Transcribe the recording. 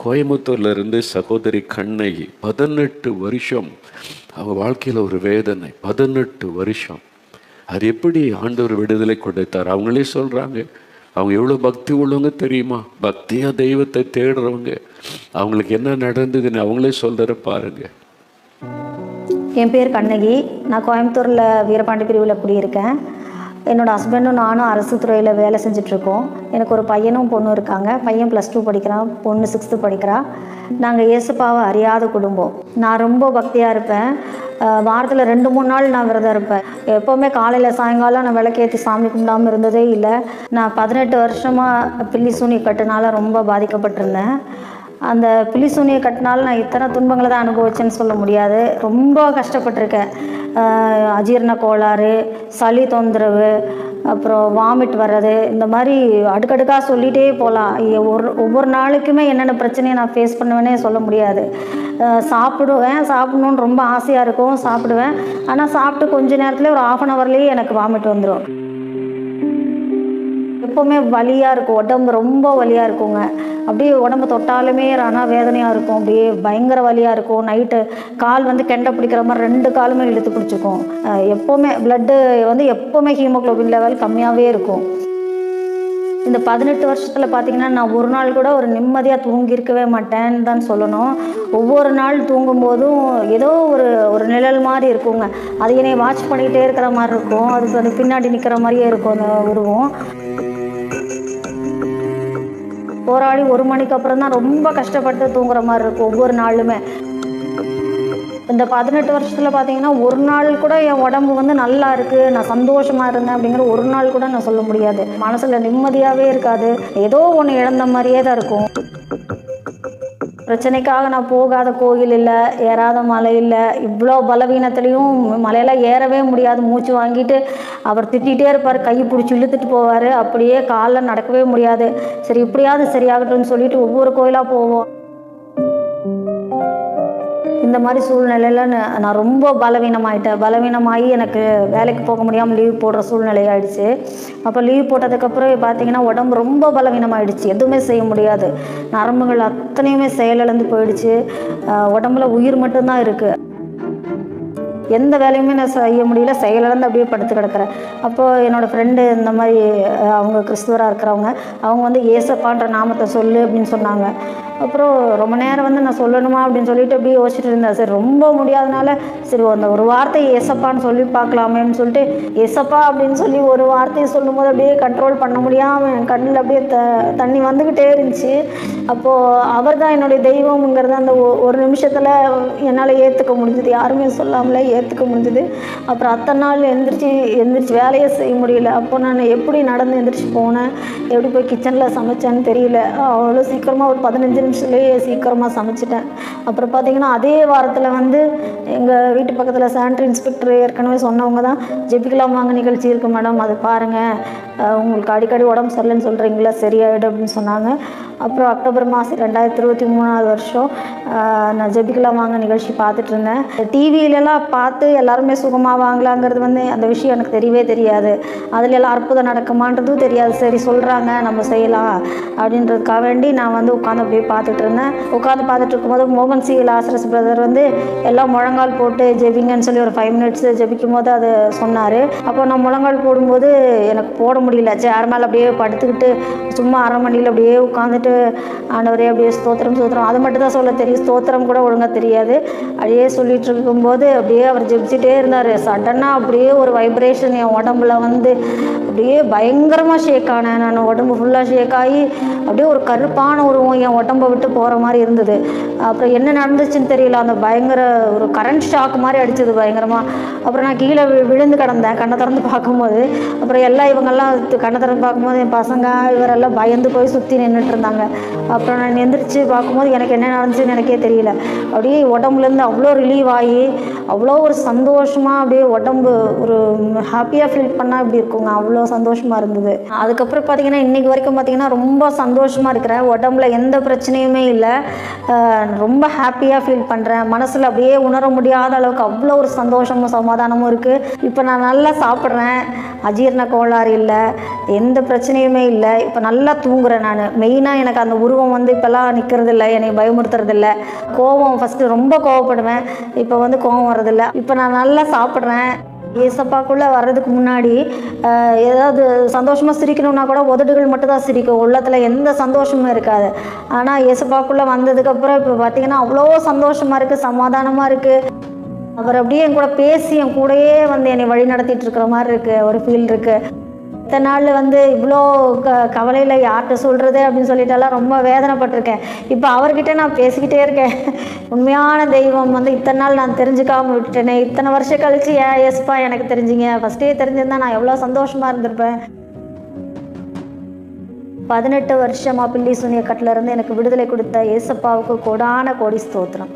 கோயம்புத்தூர்ல இருந்து சகோதரி கண்ணகி 18 வருஷம் அவங்க வாழ்க்கையில் ஒரு வேதனை. 18 வருஷம். அது எப்படி ஆண்டவர் விடுதலை கொடுத்தார். அவங்களே சொல்கிறாங்க, அவங்க எவ்வளோ பக்தி உள்ளவங்க தெரியுமா, பக்தியாக தெய்வத்தை தேடுறவங்க. அவங்களுக்கு என்ன நடந்ததுன்னு அவங்களே சொல்கிற பாருங்க. என் பேர் கண்ணகி. நான் கோயம்புத்தூரில் வீரபாண்டி பிரிவில் குடியிருக்கேன். என்னோடய ஹஸ்பண்டும் நானும் அரசு துறையில் வேலை செஞ்சிட்ருக்கோம். எனக்கு ஒரு பையனும் பொண்ணும் இருக்காங்க. பையன் +2 படிக்கிறான், பொண்ணு 6th படிக்கிறா. நாங்கள் இயேசுப்பாவை அறியாத குடும்பம். நான் ரொம்ப பக்தியாக இருப்பேன். வாரத்தில் 2-3 நாள் நான் விரதம் இருப்பேன். எப்போவுமே காலையில் சாயங்காலம் நான் விளக்கேற்றி சாமி கும்பிடாமல் இருந்ததே இல்லை. நான் 18 வருஷமாக பில்லி சூனி கட்டுனால ரொம்ப பாதிக்கப்பட்டிருந்தேன். அந்த பில்லி சூனியை கட்டினால நான் இத்தனை துன்பங்களை தான் அனுபவிச்சேன்னு சொல்ல முடியாது. ரொம்ப கஷ்டப்பட்டிருக்கேன். அஜீரண கோளாறு, சளி தொந்தரவு, அப்புறம் வாமிட் வர்றது, இந்த மாதிரி அடுக்கடுக்காக சொல்லிகிட்டே போகலாம். ஒவ்வொரு நாளைக்குமே என்னென்ன பிரச்சனையை நான் ஃபேஸ் பண்ணுவேன்னே சொல்ல முடியாது. சாப்பிடணுன்னு ரொம்ப ஆசையாக இருக்கும், சாப்பிடுவேன். ஆனால் சாப்பிட்டு கொஞ்ச நேரத்தில் ஒரு 1/2 hourலேயே எனக்கு வாமிட் வந்துடும். எப்போவுமே வலியாக இருக்கும், உடம்பு ரொம்ப வலியாக இருக்குங்க. அப்படியே உடம்பு தொட்டாலுமே ஆனால் வேதனையாக இருக்கும். அப்படியே பயங்கர வலியாக இருக்கும். நைட்டு கால் கெண்டை பிடிக்கிற மாதிரி 2 காலுமே இழுத்து பிடிச்சிக்கும். எப்போவுமே ப்ளட்டு எப்போவுமே ஹீமோக்ளோபின் லெவல் கம்மியாகவே இருக்கும். இந்த 18 வருஷத்தில் பார்த்திங்கன்னா நான் ஒரு நாள் கூட ஒரு நிம்மதியாக தூங்கியிருக்கவே மாட்டேன்னு தான் சொல்லணும். ஒவ்வொரு நாள் தூங்கும்போதும் ஏதோ ஒரு நிழல் மாதிரி இருக்குங்க. அது என்னை வாட்ச் பண்ணிக்கிட்டே இருக்கிற மாதிரி இருக்கும். அது பின்னாடி நிற்கிற மாதிரியே இருக்கும் அந்த உருவம். போராடி 1 மணிக்கு அப்புறம் தான் ரொம்ப கஷ்டப்பட்டு தூங்குற மாதிரி இருக்கும் ஒவ்வொரு நாளுமே. இந்த 18 வருஷத்தில் பார்த்தீங்கன்னா ஒரு நாள் கூட என் உடம்பு நல்லா இருக்குது, நான் சந்தோஷமாக இருந்தேன் அப்படிங்கிற ஒரு நாள் கூட நான் சொல்ல முடியாது. மனசில் நிம்மதியாகவே இருக்காது. ஏதோ ஒன்று இழந்த மாதிரியே தான் இருக்கும். பிரச்சனைக்காக நான் போகாத கோயில் இல்லை, ஏறாத மலை இல்லை. இவ்வளோ பலவீனத்துலேயும் மலையெல்லாம் ஏறவே முடியாது. மூச்சு வாங்கிட்டு அவர் திட்டிகிட்டே இருப்பார், கை பிடிச்சி இழுத்துட்டு போவார். அப்படியே காலில் நடக்கவே முடியாது. சரி இப்படியாவது சரியாகட்டும்னு சொல்லிட்டு ஒவ்வொரு கோயிலாக போவோம். இந்த மாதிரி சூழ்நிலையில் நான் ரொம்ப பலவீனமாகி எனக்கு வேலைக்கு போக முடியாமல் லீவ் போடுற சூழ்நிலை ஆகிடுச்சு. அப்போ லீவ் போட்டதுக்கப்புறம் பார்த்திங்கன்னா உடம்பு ரொம்ப பலவீனமாகிடுச்சு. எதுவுமே செய்ய முடியாது. நரம்புகள் அத்தனையுமே செயலிழந்து போயிடுச்சு. உடம்புல உயிர் மட்டும்தான் இருக்குது. எந்த வேலையுமே நான் செய்ய முடியல. செயலிழந்து அப்படியே படுத்து கிடக்கிறேன். அப்போது என்னோடய ஃப்ரெண்டு இந்த மாதிரி அவங்க கிறிஸ்துவராக இருக்கிறவங்க, அவங்க ஏசப்பான்ற நாமத்தை சொல்லு அப்படின்னு சொன்னாங்க. அப்புறம் ரொம்ப நேரம் நான் சொல்லணுமா அப்படின்னு சொல்லிட்டு அப்படியே யோசிச்சுட்டு இருந்தேன். சரி ரொம்ப முடியாதனால சரி அந்த ஒரு வார்த்தை ஏசப்பான்னு சொல்லி பார்க்கலாமேன்னு சொல்லிட்டு ஏசப்பா அப்படின்னு சொல்லி ஒரு வார்த்தையை சொல்லும்போது அப்படியே கண்ட்ரோல் பண்ண முடியாமல் என் கண்ணில் அப்படியே தண்ணி வந்துக்கிட்டே இருந்துச்சு. அப்போது அவர் தான் என்னுடைய தெய்வம்ங்கிறத அந்த ஒரு நிமிஷத்தில் என்னால் ஏற்றுக்க முடிஞ்சுது. யாருமே சொல்லாமலே ஏற்றுக்க முடிஞ்சுது. அப்புறம் அத்தனை நாள் எந்திரிச்சு வேலையை செய்ய முடியல. அப்போ நான் எப்படி நடந்து எந்திரிச்சு போனேன், எப்படி போய் கிச்சனில் சமைச்சேன்னு தெரியல. அவ்வளோ சீக்கிரமாக ஒரு 15 நிமிஷத்துலேயே சீக்கிரமாக சமைச்சிட்டேன். அப்புறம் பார்த்திங்கன்னா அதே வாரத்தில் எங்கள் வீட்டு பக்கத்தில் சானிட்டரி இன்ஸ்பெக்டர் ஏற்கனவே சொன்னவங்க தான், ஜெபிக்கலாம் வாங்க நிகழ்ச்சி இருக்குது மேடம், அது பாருங்கள், உங்களுக்கு அடிக்கடி உடம்பு சரியில்லைன்னு சொல்கிறீங்களா, சரியாயிடும் அப்படின்னு சொன்னாங்க. அப்புறம் அக்டோபர் மாதம் 2023 வருஷம் நான் ஜெபிக்கலாம் வாங்க நிகழ்ச்சி பார்த்துட்டு இருந்தேன். டிவியிலலாம் பார்த்து எல்லாருமே சுகமாவாங்களாங்கிறது அந்த விஷயம் எனக்கு தெரியவே தெரியாது. அதில் எல்லாம் அற்புதம் நடக்குமான்றதும் தெரியாது. சரி சொல்கிறாங்க நம்ம செய்யலாம் அப்படின்றதுக்காக வேண்டி நான் உட்காந்து அப்படியே பார்த்துட்டு இருந்தேன். உட்காந்து பார்த்துட்டு இருக்கும்போது மோகன் சி லாசரஸ் பிரதர் எல்லாம் முழங்கால் போட்டு ஜெபிங்கன்னு சொல்லி ஒரு 5 minutes ஜெபிக்கும் போது அது சொன்னார். அப்போ நான் முழங்கால் போடும்போது எனக்கு போட முடியல. சேர் மேலே அப்படியே படுத்துக்கிட்டு சும்மா அரை மணியில் அப்படியே உட்காந்துட்டு ஆண்டவரே அப்படியே ஸ்தோத்திரம் அது மட்டும் தான் சொல்ல தெரியும். ஸ்தோத்திரம் கூட ஒழுங்காக தெரியாது. அப்படியே சொல்லிட்டு இருக்கும்போது அப்படியே அவர் ஜெபிச்சுட்டே இருந்தார். சடனாக அப்படியே ஒரு வைப்ரேஷன் என் உடம்புல அப்படியே பயங்கரமாக ஷேக் ஆனேன். நான் உடம்பு ஃபுல்லாக ஷேக் ஆகி அப்படியே ஒரு கருப்பான உருவம் என் உடம்பை விட்டு போகிற மாதிரி இருந்தது. அப்புறம் என்ன நடந்துச்சுன்னு தெரியல. அந்த பயங்கர ஒரு கரண்ட் ஷாக் மாதிரி அடிச்சது பயங்கரமாக. அப்புறம் நான் கீழே விழுந்து கிடந்தேன் கண்ணை திறந்து பார்க்கும்போது. அப்புறம் இவங்கெல்லாம் கண்ணை திறந்து பார்க்கும்போது என் பசங்க இவரெல்லாம் பயந்து போய் சுற்றி நின்றுட்டு இருந்தாங்க. அப்புறம் நான் எந்திரிச்சு பார்க்கும்போது எனக்கு என்ன நடந்துச்சுன்னு எனக்கே தெரியல. அப்படியே உடம்புலேருந்து அவ்வளோ ரிலீவ் ஆகி அவ்வளோ ஒரு சந்தோஷமாக அப்படியே உடம்பு ஒரு ஹாப்பியாக ஃபீல் பண்ணால் இப்படி இருக்குங்க. அவ்வளோ சந்தோஷமாக இருந்தது. அதுக்கப்புறம் பார்த்திங்கன்னா இன்றைக்கி வரைக்கும் பார்த்திங்கன்னா ரொம்ப சந்தோஷமாக இருக்கிறேன். உடம்புல எந்த பிரச்சனையுமே இல்லை. ரொம்ப ஹாப்பியாக ஃபீல் பண்ணுறேன். மனசில் அப்படியே உணர முடியாத அளவுக்கு அவ்வளோ ஒரு சந்தோஷமும் சமாதானமும் இருக்குது. இப்போ நான் நல்லா சாப்பிட்றேன். அஜீரண கோளாறு இல்லை, எந்த பிரச்சனையுமே இல்லை. இப்போ நல்லா தூங்குறேன் நான். மெயினாக எனக்கு அந்த உருவம் வந்து இப்போல்லாம் நிற்கிறது இல்லை, என்னை பயமுறுத்துறதில்ல. கோவம் ஃபஸ்ட்டு ரொம்ப கோவப்படுவேன், இப்போ வந்து கோவம் வர்றதில்ல. இப்போ நான் நல்லா சாப்பிட்றேன். ஏசப்பாக்குள்ளே வர்றதுக்கு முன்னாடி ஏதாவது சந்தோஷமாக சிரிக்கணும்னா கூட உதடுகள் மட்டும்தான் சிரிக்கும், உள்ளத்தில் எந்த சந்தோஷமும் இருக்காது. ஆனால் ஏசப்பாக்குள்ளே வந்ததுக்கப்புறம் இப்போ பார்த்திங்கன்னா அவ்வளோ சந்தோஷமாக இருக்குது, சமாதானமாக இருக்குது. அவர் அப்படியே என் கூட பேசி என் கூடயே வந்து என்னை வழி நடத்திட்டு இருக்கிற மாதிரி இருக்குது, ஒரு ஃபீல் இருக்குது. இத்தனை நாள் வந்து இவ்வளோ கவலையில் யார்கிட்ட சொல்கிறது அப்படின்னு சொல்லிட்டாலாம் ரொம்ப வேதனைப்பட்டிருக்கேன். இப்போ அவர்கிட்ட நான் பேசிக்கிட்டே இருக்கேன். உண்மையான தெய்வம் வந்து இத்தனை நாள் நான் தெரிஞ்சுக்காமல் விட்டுட்டேனே, இத்தனை வருஷம் கழிச்சு ஏன் ஏசப்பா எனக்கு தெரிஞ்சிங்க, ஃபஸ்ட்டே தெரிஞ்சிருந்தா நான் எவ்வளோ சந்தோஷமாக இருந்திருப்பேன். 18 வருஷமாக பில்லி சூனிய கட்டிலேருந்து எனக்கு விடுதலை கொடுத்த ஏசப்பாவுக்கு கோடான கோடி ஸ்தோத்திரம்.